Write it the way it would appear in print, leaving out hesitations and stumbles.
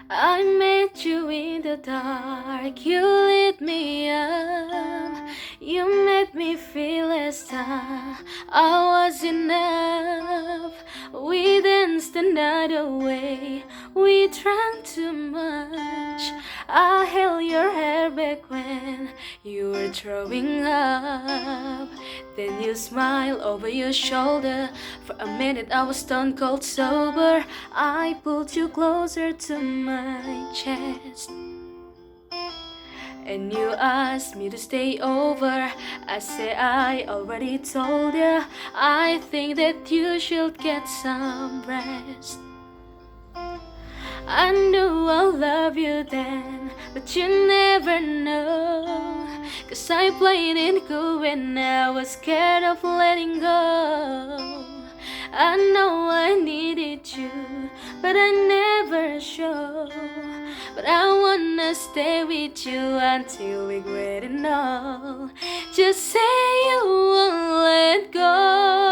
I met you in the dark, you lit me up. You made me feel a star, I was enough. We danced the night away, we drank too much. I held your hair back when you were throwing up. Then you smiled over your shoulder. For a minute I was stone cold sober. I pulled you closer to my chest, and you asked me to stay over. I say I already told you, I think that you should get some rest. I knew I love you then, but you never know. 'Cause I played it cool when I was scared of letting go. I know I needed you, but I never show. But I wanna stay with you until we regret it all. Just say you won't let go.